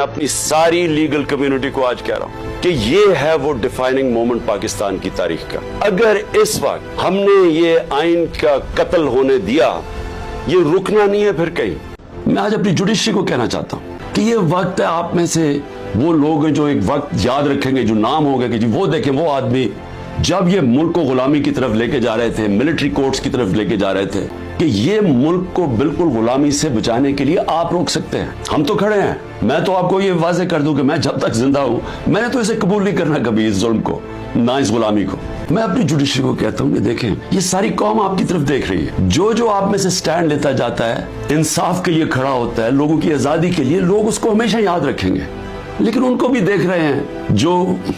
اپنی ساری legal community کو آج کہہ رہا ہوں کہ یہ ہے وہ ڈیفائننگ مومنٹ پاکستان کی تاریخ کا. اگر اس وقت ہم نے یہ آئین کا قتل ہونے دیا، یہ رکنا نہیں ہے پھر کہیں. میں آج اپنی جوڈیشری کو کہنا چاہتا ہوں کہ یہ وقت ہے، آپ میں سے وہ لوگ ہیں جو ایک وقت یاد رکھیں گے، جو نام ہوگا کہ جی وہ دیکھیں وہ آدمی جب یہ ملک کو غلامی کی طرف لے کے جا رہے تھے، ملٹری کورٹس کی طرف لے کے جا رہے تھے، کہ یہ ملک کو بالکل غلامی سے بچانے کے لیے آپ روک سکتے ہیں. ہم تو کھڑے ہیں. میں تو آپ کو یہ واضح کر دوں کہ میں جب تک زندہ ہوں میں نے تو اسے قبول نہیں کرنا کبھی، اس ظلم کو، نہ اس غلامی کو. میں اپنی جوڈیشری کو کہتا ہوں کہ دیکھیں یہ ساری قوم آپ کی طرف دیکھ رہی ہے. جو آپ میں سے سٹینڈ لیتا جاتا ہے، انصاف کے لیے کھڑا ہوتا ہے، لوگوں کی آزادی کے لیے، لوگ اس کو ہمیشہ یاد رکھیں گے. لیکن ان کو بھی دیکھ رہے ہیں جو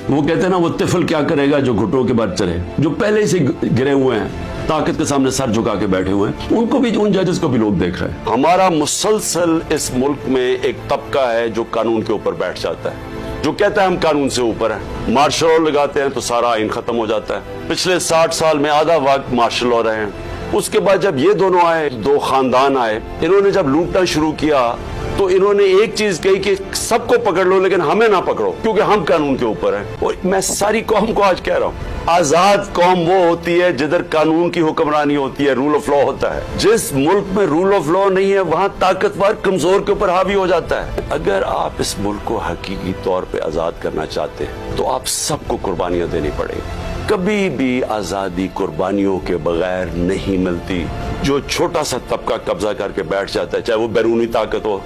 وہ کہتے ہیں نا، وہ طفل کیا کرے گا جو گھٹنوں کے بعد چلے، جو پہلے سے گرے ہوئے ہیں، طاقت کے سامنے سر جھکا کے بیٹھے ہوئے ہیں، ان کو بھی، ان ججز کو بھی لوگ دیکھ رہے ہیں. ہمارا مسلسل اس ملک میں ایک طبقہ ہے جو قانون کے اوپر بیٹھ جاتا ہے، جو کہتا ہے ہم قانون سے اوپر ہیں. مارشل لا لگاتے ہیں تو سارا آئین ختم ہو جاتا ہے. پچھلے 60 سال میں آدھا وقت مارشل لا رہے ہیں. اس کے بعد جب یہ دونوں آئے، دو خاندان آئے، انہوں نے جب لوٹنا شروع کیا تو انہوں نے ایک چیز کہی کہ سب کو پکڑ لو لیکن ہمیں نہ پکڑو کیونکہ ہم قانون کے اوپر ہیں. اور میں ساری قوم کو آج کہہ رہا ہوں، آزاد قوم وہ ہوتی ہے جدھر قانون کی حکمرانی ہوتی ہے، رول آف لا ہوتا ہے. جس ملک میں رول آف لا نہیں ہے وہاں طاقتور کمزور کے اوپر حاوی ہو جاتا ہے. اگر آپ اس ملک کو حقیقی طور پہ آزاد کرنا چاہتے ہیں تو آپ سب کو قربانیاں دینی پڑیں گی. کبھی بھی آزادی قربانیوں کے بغیر نہیں ملتی. جو چھوٹا سا طبقہ قبضہ کر کے بیٹھ جاتا ہے، چاہے وہ بیرونی طاقت ہو،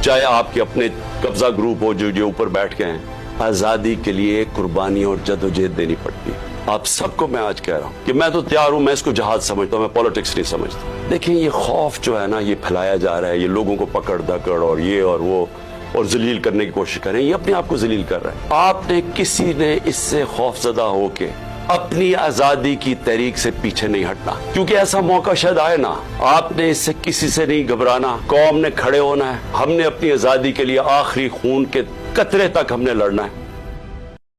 چاہے آپ کے اپنے قبضہ گروپ ہو جو اوپر بیٹھ گئے ہیں، آزادی کے لیے قربانی اور جدوجہد دینی پڑتی ہے. آپ سب کو میں آج کہہ رہا ہوں کہ میں تو تیار ہوں، میں اس کو جہاد سمجھتا ہوں، میں پالیٹکس نہیں سمجھتا. دیکھیں یہ خوف جو ہے نا، یہ پھیلایا جا رہا ہے، یہ لوگوں کو پکڑ دکڑ اور یہ اور وہ اور ذلیل کرنے کی کوشش کریں، یہ اپنے آپ کو ذلیل کر رہا ہے. آپ نے کسی نے اس سے خوف زدہ ہو کے اپنی آزادی کی تحریک سے پیچھے نہیں ہٹنا، کیونکہ ایسا موقع شاید آئے نا. آپ نے اس سے کسی سے نہیں گھبرانا. قوم نے کھڑے ہونا ہے. ہم نے اپنی آزادی کے لیے آخری خون کے قطرے تک ہم نے لڑنا ہے.